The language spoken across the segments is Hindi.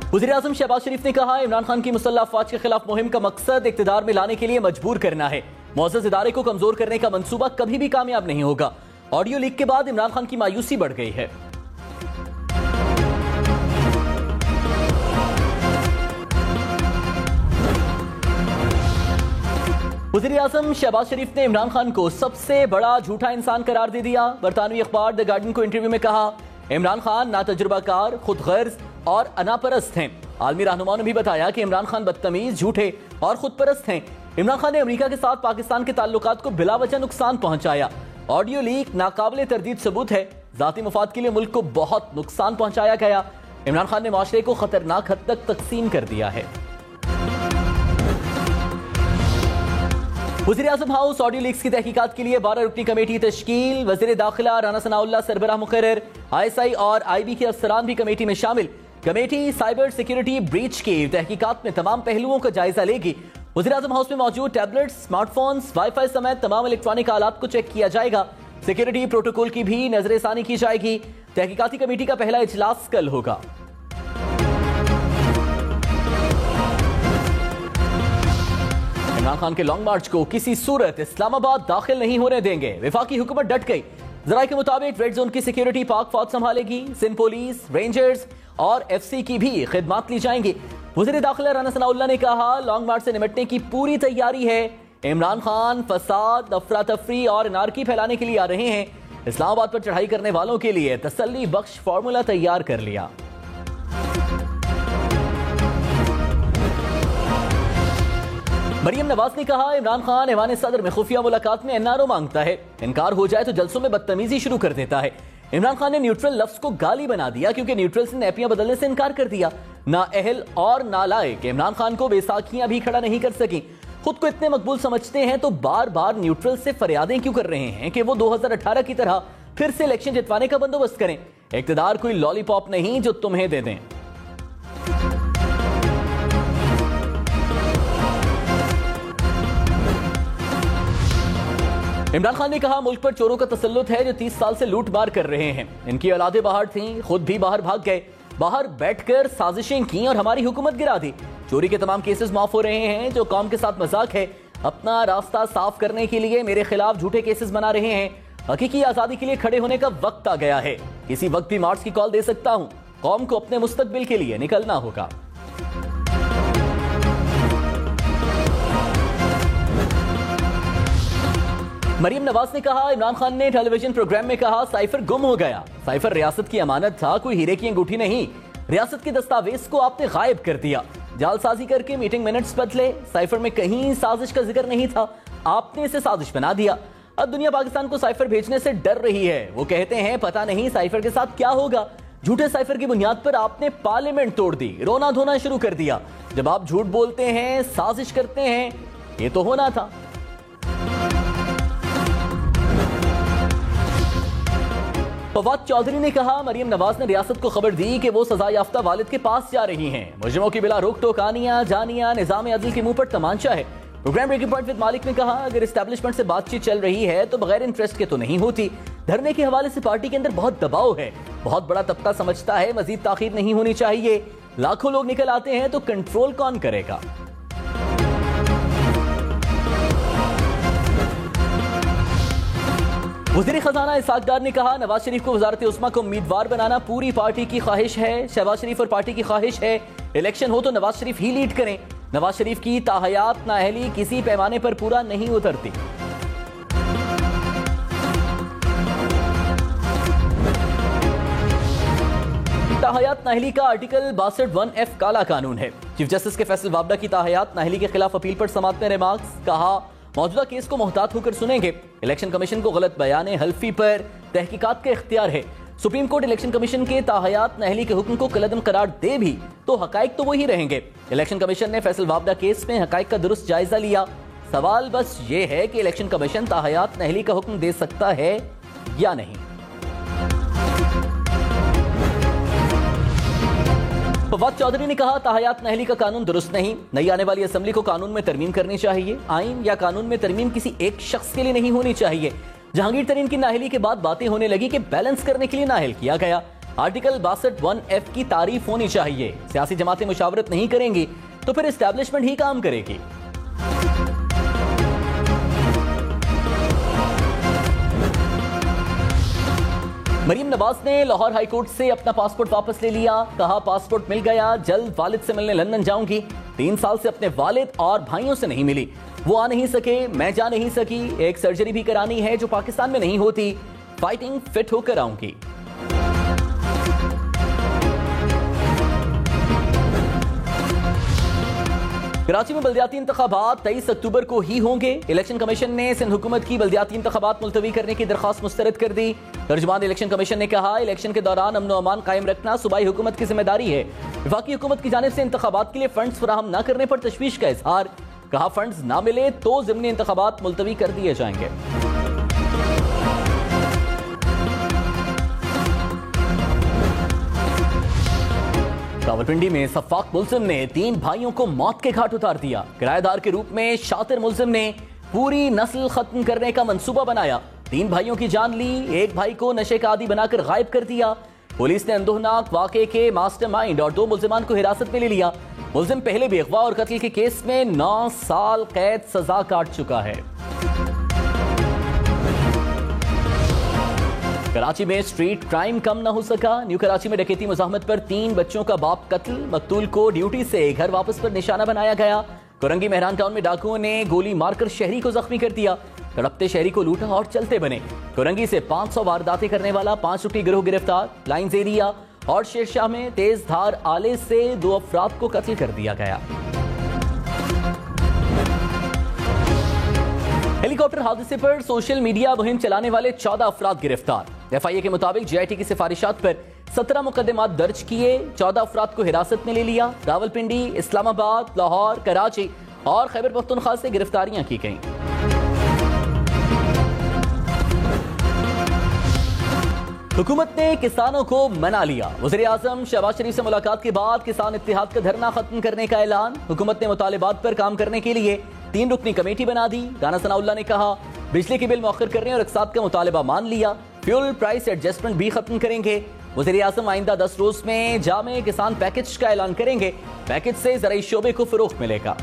वज़ीर-ए-आज़म शहबाज शरीफ ने कहा, इमरान खान की मुसल्लह अफवाज के खिलाफ मुहिम का मकसद इक़्तिदार में लाने के लिए मजबूर करना है। मुअज़्ज़ज़ इदारे को कमजोर करने का मंसूबा कभी भी कामयाब नहीं होगा। ऑडियो लीक के बाद इमरान खान की मायूसी बढ़ गई है। वज़ीर-ए-आज़म शहबाज शरीफ ने इमरान खान को सबसे बड़ा झूठा इंसान करार दे दिया। बरतानवी अखबार द गार्डियन को इंटरव्यू में कहा, इमरान खान नातजुर्बाकार, खुद गर्ज और अनापरस्त हैं। आलमी रहनुमाओं ने भी बताया कि इमरान खान बदतमीज, झूठे और खुदपरस्त हैं। इमरान खान ने अमेरिका के साथ पाकिस्तान के ताल्लुकात को बिलावजह नुकसान पहुंचाया। ऑडियो लीक नाकाबिले तरदीद सबूत है। जाती मुफाद के लिए मुल्क को बहुत नुकसान पहुंचाया गया। इमरान खान ने माशरे को खतरनाक हद तक तकसीम कर दिया है। वज़ीर-ए-आज़म हाउस ऑडियो लीक्स की तहकीकात के लिए 12 रुकनी कमेटी तश्कील। वज़ीर दाखिला राना सनाउल्लाह सरबराह मुकर्रर। ISI और IB के अफसरान भी कमेटी में शामिल। कमेटी साइबर सिक्योरिटी ब्रीच की तहकीकात में तमाम पहलुओं का जायजा लेगी। वज़ीर-ए-आज़म हाउस में मौजूद टैबलेट्स, स्मार्टफोन्स, वाईफाई समेत तमाम इलेक्ट्रॉनिक आलात को चेक किया जाएगा। सिक्योरिटी प्रोटोकॉल की भी नजरसानी की जाएगी। तहकीकाती कमेटी का पहला इजलास कल होगा। इमरान खान के लॉन्ग मार्च को किसी सूरत इस्लामाबाद दाखिल नहीं होने देंगे। वफाकी हुकूमत डट गई। ज़राए के मुताबिक रेड जोन की सिक्योरिटी पाक फौज संभालेगी। सिंध पुलिस, रेंजर्स और FC की भी खिदमत ली जाएंगी। वज़ीर दाखिला राना सनाउल्लाह ने कहा, लॉन्ग मार्च से निपटने की पूरी तैयारी है। इमरान खान फसाद, अफरा तफरी और नारकी फैलाने के लिए आ रहे हैं। इस्लामाबाद पर चढ़ाई करने वालों के लिए तसल्ली बख्श फार्मूला तैयार कर लिया। मरियम नवाज ने कहा, इमरान खान ऐवान सदर में खुफिया मुलाकात में NRO मांगता है। इनकार हो जाए तो जलसों में बदतमीजी शुरू कर देता है। इमरान खान ने न्यूट्रल लफ्ज को गाली बना दिया क्योंकि न्यूट्रल से नैपियां बदलने से इनकार कर दिया। ना अहल और नालायक इमरान खान को बेसाखियां भी खड़ा नहीं कर सकी। खुद को इतने मकबूल समझते हैं तो बार बार न्यूट्रल से फरियादें क्यों कर रहे हैं कि वो 2018 की तरह फिर से इलेक्शन जितवाने का बंदोबस्त करें। इक्तिदार कोई लॉलीपॉप नहीं जो तुम्हें दे दें। इमरान खान ने कहा, मुल्क पर चोरों का तसल्लुत है जो 30 साल से लूट मार कर रहे हैं। इनकी औलादें बाहर थीं, खुद भी बाहर भाग गए। बाहर बैठकर साजिशें की और हमारी हुकूमत गिरा दी। चोरी के तमाम केसेस माफ हो रहे हैं जो कौम के साथ मजाक है। अपना रास्ता साफ करने के लिए मेरे खिलाफ झूठे केसेस बना रहे हैं। हकीकी आजादी के लिए खड़े होने का वक्त आ गया है। किसी वक्त भी मार्च की कॉल दे सकता हूं। कौम को अपने मुस्तकबिल के लिए निकलना होगा। मरियम नवाज ने कहा, इमरान खान ने टेलीविजन प्रोग्राम में कहा, साइफर गुम हो गया। साइफर रियासत की अमानत था, कोई हीरे की अंगूठी नहीं। रियासत के दस्तावेज को आपने गायब कर दिया। जालसाजी करके मीटिंग मिनट्स बदले। साइफर में कहीं साजिश का जिक्र नहीं था, आपने इसे साजिश बना दिया। अब दुनिया पाकिस्तान को साइफर भेजने से डर रही है। वो कहते हैं पता नहीं साइफर के साथ क्या होगा। झूठे साइफर की बुनियाद पर आपने पार्लियामेंट तोड़ दी, रोना धोना शुरू कर दिया। जब आप झूठ बोलते हैं, साजिश करते हैं, ये तो होना था। फवाद चौधरी ने कहा, मरियम नवाज ने रियासत को खबर दी कि वो सजा याफ्ता वालिद के पास जा रही हैं। मुजरिमों की बिला रोक टोक आनिया जानिया निजाम अदल के मुंह पर तमांचा है। प्रोग्राम ब्रेकिंग पॉइंट विद मालिक ने कहा, अगर एस्टैब्लिशमेंट से बातचीत चल रही है तो बगैर इंटरेस्ट के तो नहीं होती। धरने के हवाले से पार्टी के अंदर बहुत दबाव है। बहुत बड़ा तबका समझता है मजीद ताखीर नहीं होनी चाहिए। लाखों लोग निकल आते हैं तो कंट्रोल कौन करेगा। वज़ीर खजाना इसहाक डार ने कहा, नवाज शरीफ को वजारत उस्मा को उम्मीदवार बनाना पूरी पार्टी की ख्वाहिश है। शहबाज शरीफ और पार्टी की ख्वाहिश है इलेक्शन हो तो नवाज शरीफ ही लीड करें। नवाज शरीफ की ताहयात नाअहली किसी पैमाने पर पूरा नहीं उतरती। ताहयात नाअहली का आर्टिकल 62(1)(f) काला कानून है। चीफ जस्टिस के फैसल वाबडा की ताहयात नाअहली के खिलाफ अपील पर समाअत में रिमार्क्स। कहा, मौजूदा केस को मोहतात होकर सुनेंगे। इलेक्शन कमीशन को गलत बयान हल्फी पर तहकीकात का इख्तियार है। सुप्रीम कोर्ट इलेक्शन कमीशन के ताहयात नाअहली के हुक्म को कलअदम करार दे भी तो हकाइक तो वही रहेंगे। इलेक्शन कमीशन ने फैसल वाबडा केस में हकाइक का दुरुस्त जायजा लिया। सवाल बस ये है कि इलेक्शन कमीशन ताहयात नाअहली का हुक्म दे सकता है या नहीं। फवाद चौधरी ने कहा, ताहयात नाअहली का कानून दुरुस्त नहीं। नई आने वाली असेंबली को कानून में तरमीम करनी चाहिए। आइन या कानून में तरमीम किसी एक शख्स के लिए नहीं होनी चाहिए। जहांगीर तरीन की नाअहली के बाद बातें होने लगी कि बैलेंस करने के लिए नाअहल किया गया। आर्टिकल 62(1)(f) की तारीफ होनी चाहिए। सियासी जमातें मुशावरत नहीं करेंगी तो फिर एस्टैब्लिशमेंट ही काम करेगी। मरीम नवाज ने लाहौर हाईकोर्ट से अपना पासपोर्ट वापस ले लिया। कहा पासपोर्ट मिल गया, जल्द वालिद से मिलने लंदन जाऊंगी। 3 साल से अपने वालिद और भाइयों से नहीं मिली, वो आ नहीं सके, मैं जा नहीं सकी। एक सर्जरी भी करानी है जो पाकिस्तान में नहीं होती, फाइटिंग फिट होकर आऊंगी। कराची में बल्दियाती इंतखाबात 23 अक्टूबर को ही होंगे। इलेक्शन कमीशन ने सिंध हुकूमत की बल्दियाती इंतखाबात मुलतवी करने की दरख्वास्त मुस्तरद कर दी। तर्जुमान इलेक्शन कमीशन ने कहा इलेक्शन के दौरान अमन व अमान कायम रखना सूबाई हुकूमत की जिम्मेदारी है। वफाकी हुकूमत की जानिब से इंतखाबात के लिए फंड्स फराहम न करने पर तशवीश का इजहार। कहा फंड्स ना मिले तो ज़िमनी इंतखाबात मुलतवी कर दिए जाएंगे। रावलपिंडी में सफाक मुल्जिम ने 3 भाइयों को मौत के घाट उतार दिया। किराएदार के रूप में शातिर मुल्जिम ने पूरी नस्ल खत्म करने का मंसूबा बनाया। 3 भाइयों की जान ली, एक भाई को नशे का आदी बनाकर गायब कर दिया। पुलिस ने अंदोहनाक वाक़े के मास्टरमाइंड और 2 मुल्जिमान को हिरासत में ले लिया। मुल्जिम पहले भी अगवा और कत्ल के केस में 9 साल कैद सजा काट चुका है। कराची में स्ट्रीट क्राइम कम न हो सका। न्यू कराची में डकैती मुज़ाहमत पर 3 बच्चों का बाप कत्ल। मकतूल को ड्यूटी से घर वापस पर निशाना बनाया गया। कोरंगी मेहरान टाउन में डाकुओं ने गोली मारकर शहरी को जख्मी कर दिया। तड़पते शहरी को लूटा और चलते बने। कोरंगी से 500 वारदातें करने वाला 5 रुपये गिरोह गिरफ्तार। लाइन्स एरिया और शेरशाह में तेज धार आले से 2 अफराद को कत्ल कर दिया गया। हेलीकॉप्टर हादसे पर सोशल मीडिया मुहिम चलाने वाले 14 अफराद गिरफ्तार। एफआईए के मुताबिक जीआईटी की सिफारिशात पर 17 मुकदमात दर्ज किए, 14 अफराद को हिरासत में ले लिया। रावलपिंडी, इस्लामाबाद, लाहौर, कराची और खैबर पख्तूनख्वा से गिरफ्तारियां की गईं। हुकूमत ने किसानों को मना लिया। वज़ीर आज़म शहबाज शरीफ से मुलाकात के बाद किसान इत्तेहाद का धरना खत्म करने का ऐलान। हुकूमत ने मुतालिबात पर काम करने के लिए 3 रुकनी कमेटी बना दी। राना सनाउल्लाह ने कहा बिजली के बिल मौखर करने और अक़सात का मुतालबा मान लिया। फ्यूल प्राइस एडजस्टमेंट भी खत्म करेंगे। वज़ीर आज़म आइंदा 10 रोज में जामे किसान पैकेज का ऐलान करेंगे। पैकेज से ज़राई शोबे को फ़रोग़ मिलेगा।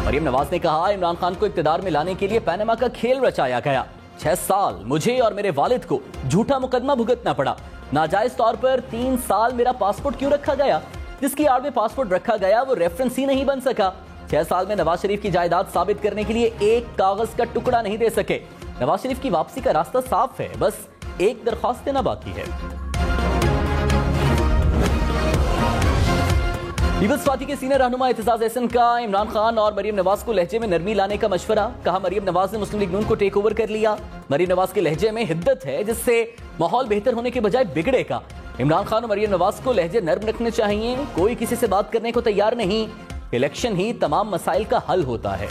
मरीम नवाज ने कहा इमरान खान को इक़्तिदार में लाने के लिए पैनामा का खेल रचाया गया। 6 साल मुझे और मेरे वालिद को झूठा मुकदमा भुगतना पड़ा। नाजायज तौर पर 3 साल मेरा पासपोर्ट क्यों रखा गया? जिसकी आड़ में पासपोर्ट रखा गया वो रेफरेंस ही नहीं बन सका। 6 साल में नवाज शरीफ की जायदाद साबित करने के लिए एक कागज का टुकड़ा नहीं दे सके। नवाज शरीफ की वापसी का रास्ता साफ है, बस एक दरख्वास्त देना बाकी है। पीपल्स पार्टी के सीनियर रहनुमा एतजाज एहसन का इमरान खान और मरीम नवाज को लहजे में नरमी लाने का मशवरा। कहा मरीम नवाज ने मुस्लिम लीग नून को टेक ओवर कर लिया। मरीम नवाज के लहजे में हिद्दत है जिससे माहौल बेहतर होने के बजाय बिगड़ेगा। इमरान खान और मरीम नवाज को लहजे नर्म रखने चाहिए। कोई किसी से बात करने को तैयार नहीं। इलेक्शन ही तमाम मसाइल का हल होता है।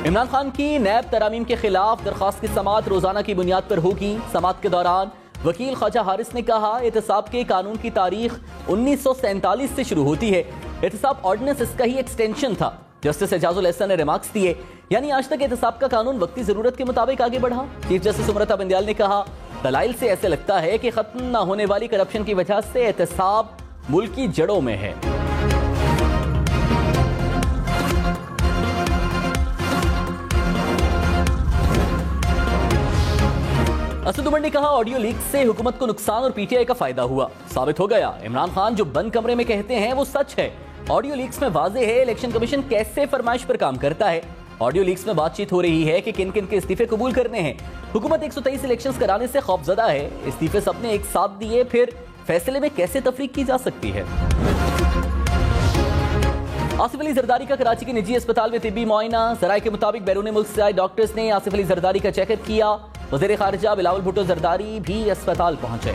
इमरान खान की नैब तरामीम के खिलाफ दरखास्त की समाअत रोजाना की बुनियाद पर होगी। समाअत के दौरान वकील ख्वाजा हारिस ने कहा एहतसाब के कानून की तारीख 1947 से शुरू होती है। एहतसाब ऑर्डिनेंस इसका ही एक्सटेंशन था। जस्टिस एजाजुल एहसन ने रिमार्क्स दिए यानी आज तक एहतसाब का कानून वक्ती जरूरत के मुताबिक आगे बढ़ा। चीफ जस्टिस उमरता बंदियाल ने कहा दलाइल से ऐसे लगता है कि खत्म न होने वाली करप्शन की वजह से एहतसाब मुल्क की जड़ों में है। असद उमर ने कहा ऑडियो लीक से हुकूमत को नुकसान और पीटीआई का फायदा हुआ। साबित हो गया इमरान खान जो बंद कमरे में कहते हैं वो सच है। ऑडियो लीक्स में वाज़ेह है इलेक्शन कमीशन कैसे फरमाइश पर काम करता है। ऑडियो लीक्स में बातचीत हो रही है कि किन किन के इस्तीफे कबूल करने हैं। हुकूमत 123 इलेक्शंस कराने से खौफजदा है। इस्तीफे सबने एक साथ दिए, फिर फैसले में कैसे तफरीक की जा सकती है। आसिफ अली जरदारी का कराची के निजी अस्पताल में तिब्बी मुआयना। जराये के मुताबिक बैरून मुल्क से आए डॉक्टर्स ने आसिफ अली जरदारी का चेकअप किया। वज़ीर खारिजा बिलावल भुट्टो जरदारी भी अस्पताल पहुंचे।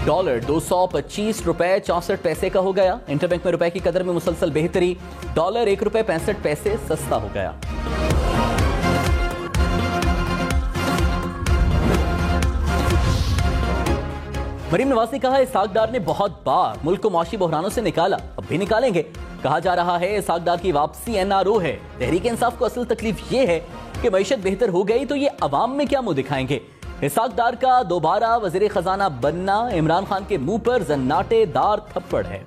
डॉलर 225 रुपए 64 पैसे का हो गया। इंटरबैंक में रुपए की कदर में मुसलसल बेहतरी। डॉलर 1 रुपए 65 पैसे सस्ता हो गया। मरीम नवाज ने कहा इसहाक डार ने बहुत बार मुल्क को माशी बहरानों से निकाला, अब भी निकालेंगे। कहा जा रहा है इसहाक डार की वापसी एनआरओ है। तहरीक इंसाफ को असल तकलीफ ये है कि मईशत बेहतर हो गई तो ये अवाम में क्या मुंह दिखाएंगे। इसहाक डार का दोबारा वजीर खजाना बनना इमरान खान के मुंह पर जन्नाटेदार थप्पड़ है।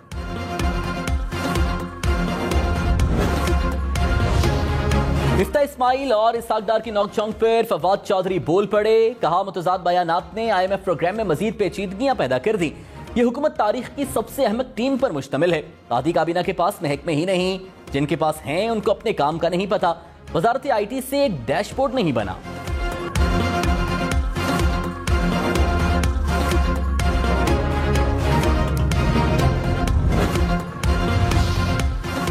मिफ्ता इस्माइल और इसहाक डार की नोकझोंक पर फवाद चौधरी बोल पड़े। कहा मुतजाद बयानात ने IMF प्रोग्राम में मजीद पेचीदगियां पैदा कर दी। ये हुकूमत तारीख की सबसे अहम टीम पर मुश्तमिल है। आधी काबीना के पास महकमे ही नहीं, जिनके पास हैं उनको अपने काम का नहीं पता। वजारत IT से एक डैशबोर्ड नहीं बना।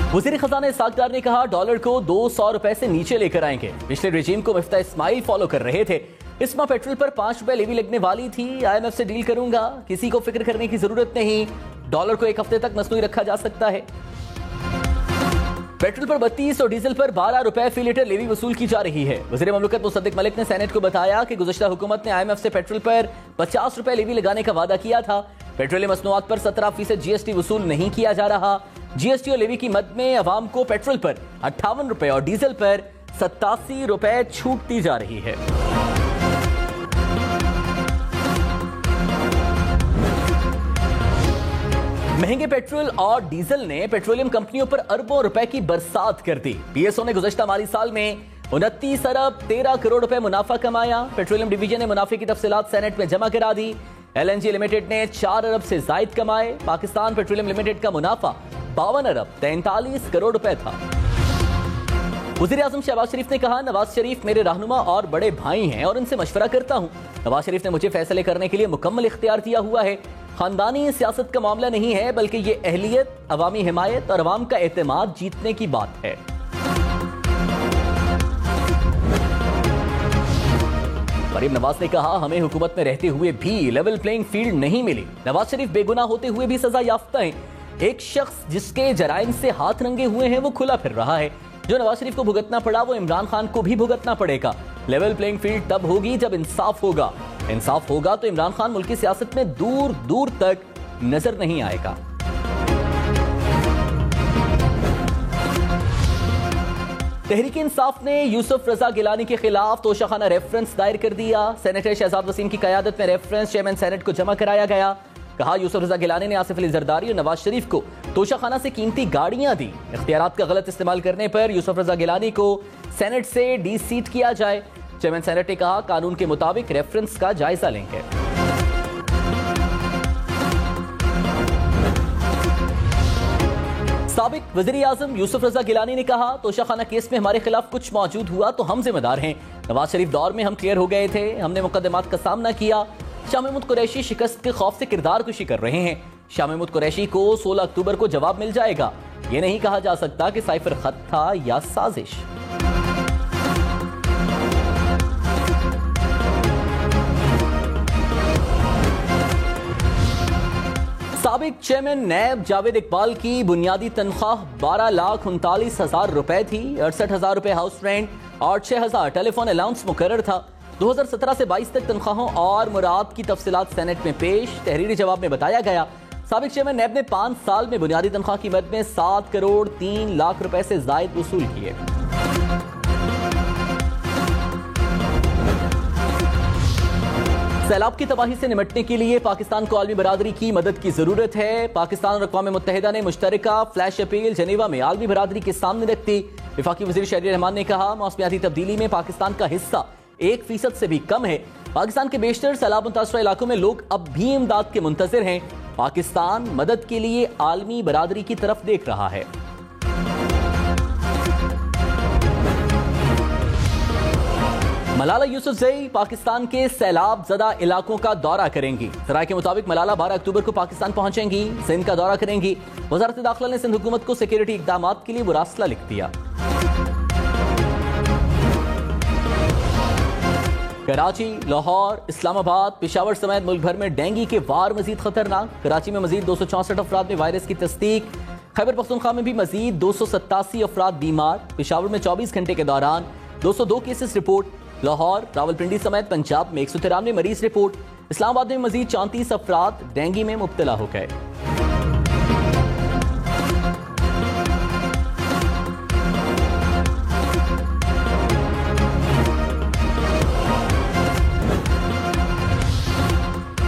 वज़ीर खजाना इसहाक डार ने कहा डॉलर को 200 रुपए से नीचे लेकर आएंगे। पिछले रेजीम को मिफ्ता इस्माइल फॉलो कर रहे थे। इस माह पेट्रोल पर 5 रुपए लेवी लगने वाली थी। IMF से डील करूंगा, किसी को फिक्र करने की जरूरत नहीं। डॉलर को एक हफ्ते तक मसनूई रखा जा सकता है। पेट्रोल पर 32 और डीजल पर 12 रुपए फी लीटर लेवी वसूल की जा रही है। वज़ीर ममलकत मुसद्दिक मलिक ने सेनेट को बताया कि गुज़श्ता हुकूमत ने IMF से पेट्रोल पर 50 रुपए लेवी लगाने का वादा किया था। पेट्रोलियम मसनूआत पर 17% GST वसूल नहीं किया जा रहा। GST और लेवी की मद में अवाम को पेट्रोल पर 58 रुपए और डीजल पर 87 रुपए छूट दी जा रही है। महंगे पेट्रोल और डीजल ने पेट्रोलियम कंपनियों पर अरबों रुपए की बरसात कर दी। PSO ने गुज़श्ता माली साल में 29 अरब 13 करोड़ रुपए मुनाफा कमाया। पेट्रोलियम डिवीजन ने मुनाफे की तफसीलात सेनेट में जमा करा दी। LNG लिमिटेड ने 4 अरब से जायद कमाए। पाकिस्तान पेट्रोलियम लिमिटेड का मुनाफा 52 अरब 43 करोड़ रुपए था। वज़ीर आज़म शहबाज शरीफ ने कहा नवाज शरीफ मेरे रहनुमा और बड़े भाई हैं और उनसे मशवरा करता हूं। नवाज शरीफ ने मुझे फैसले करने के लिए मुकम्मल इख्तियार दिया हुआ है। खानदानी सियासत का मामला नहीं है, बल्कि ये अहलियत, अवामी हिमायत और अवाम का एतमाद जीतने की बात है। मरीम नवाज ने कहा हमें हुकूमत में रहते हुए भी लेवल प्लेइंग फील्ड नहीं मिली। नवाज शरीफ बेगुनाह होते हुए भी सजा याफ्ता है। एक शख्स जिसके जराइम से हाथ रंगे हुए हैं वो खुला फिर रहा है। जो नवाज शरीफ को भुगतना पड़ा वो इमरान खान को भी भुगतना पड़ेगा। लेवल प्लेइंग फील्ड तब होगी जब इंसाफ होगा। इंसाफ होगा तो इमरान खान मुल्क की सियासत में दूर दूर तक नजर नहीं आएगा। तहरीक इंसाफ ने यूसुफ रजा गिलानी के खिलाफ तोशाखाना रेफरेंस दायर कर दिया। सेनेटर शहजाद वसीम की क़यादत में रेफरेंस चेयरमैन सेनेट को जमा कराया गया। कहा यूसुफ रजा गिलानी ने आसिफ अली जरदारी और नवाज शरीफ को तोशाखाना से कीमती गाड़ियां दी। इख्तियारात का गलत इस्तेमाल करने पर यूसुफ रजा गिलानी को सेनेट से डी-सीट किया जाए। चेयरमैन सेनेट ने कहा कानून के मुताबिक रेफरेंस का जायजा लेंगे। साबिक वज़ीर आज़म यूसुफ रजा गिलानी ने कहा तोशाखाना केस में हमारे खिलाफ कुछ मौजूद हुआ तो हम जिम्मेदार हैं। नवाज शरीफ दौर में हम क्लियर हो गए थे, हमने मुकदमात का सामना किया। शाह महमूद कुरैशी शिकस्त के खौफ से किरदार कुशी कर रहे हैं। शाह महमूद कुरैशी को 16 अक्टूबर को जवाब मिल जाएगा। यह नहीं कहा जा सकता कि साइफर खत था या साजिश। साबिक चेयरमैन नैब जावेद इकबाल की बुनियादी तनख्वाह 12,39,000 रुपए थी। 68,000 रुपए हाउस रेंट और 6,000 टेलीफोन अलाउंस मुकर्रर था। 2017 से 22 तक तनख्वाहों और मुराद की तफसीलात सेनेट में पेश। तहरीरी जवाब में बताया गया साबिक चेयरमैन नैब ने 5 साल में बुनियादी तनख्वाह की मद में 7 करोड़ 3 लाख रुपए से जायद वसूल किए। सैलाब की तबाही से निपटने के लिए पाकिस्तान को आलमी बरादरी की मदद की जरूरत है। पाकिस्तान और अक़वाम मुत्तहिदा ने मुश्तरका फ्लैश अपील जनेवा में आलमी बरादरी के सामने रख दी। वफाकी वज़ीर शहरी रहमान ने कहा मौसमियाती तब्दीली में पाकिस्तान का हिस्सा 1% से भी कम है। पाकिस्तान के बेशतर सैलाब मुतासरा इलाकों में लोग अब भी इमदाद के मुंतज़िर हैं। पाकिस्तान मदद के लिए आलमी बरादरी की तरफ देख रहा है। मलाला यूसुफजई पाकिस्तान के सैलाब ज़दा इलाकों का दौरा करेंगी। ज़राए के मुताबिक मलाला 12 अक्टूबर को पाकिस्तान पहुंचेंगी, सिंध का दौरा करेंगी। वज़ारत दाखिला ने सिंध हुकूमत को सिक्योरिटी इक़दामात के लिए मुरासला लिख दिया। कराची, लाहौर, इस्लामाबाद, पेशावर समेत मुल्क भर में डेंगू के वार मजीद खतरनाक। कराची में मजीद 264 अफराद में वायरस की तस्दीक। खैबर पख्तूनख्वा में भी मजीद 287 अफराद बीमार। पेशावर में 24 घंटे के दौरान 202 केसेस रिपोर्ट। लाहौर, रावलपिंडी समेत पंजाब में 193 मरीज रिपोर्ट। इस्लामाबाद में मजीद 34 अफराद डेंगू में मुब्तला हो गए।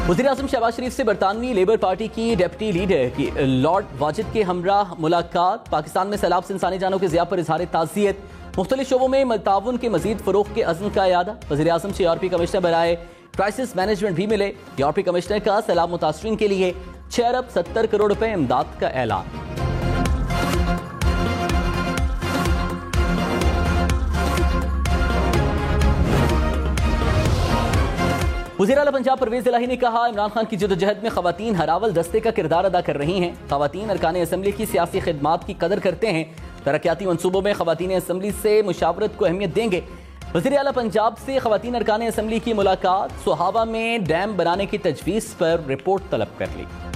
वज़ीर-ए-आज़म शहबाज शरीफ से बरतानवी लेबर पार्टी की डेप्टी लीडर की लॉर्ड वाजिद के हमराह मुलाकात। पाकिस्तान में सैलाब से इंसानी जानों के ज़िया पर इजहार ताज़ियत। मुख्तलिफ शोबों में ताउन के मजीद फरोग के अज़्म का यादा। वज़ीर-ए-आज़म से यूरोपीय कमिश्नर बराए क्राइसिस मैनेजमेंट भी मिले। यूरोपीय कमिश्नर का सैलाब मुतासरीन के लिए 6 अरब 70 करोड़ रुपए इमदाद का ऐलान। वज़ीर आला पंजाब परवेज इलाही ने कहा, इमरान खान की जदोजहद में खवातीन हरावल दस्ते का किरदार अदा कर रही हैं। खवातीन अरकान असम्बली की सियासी खिदमात की कदर करते हैं। तरक्याती मनसूबों में खवातीन असम्बली से मुशावरत को अहमियत देंगे। वज़ीर आला पंजाब से खवातीन अरकान असम्बली की मुलाकात। सोहावा में डैम बनाने की तजवीज़ पर रिपोर्ट तलब कर ली।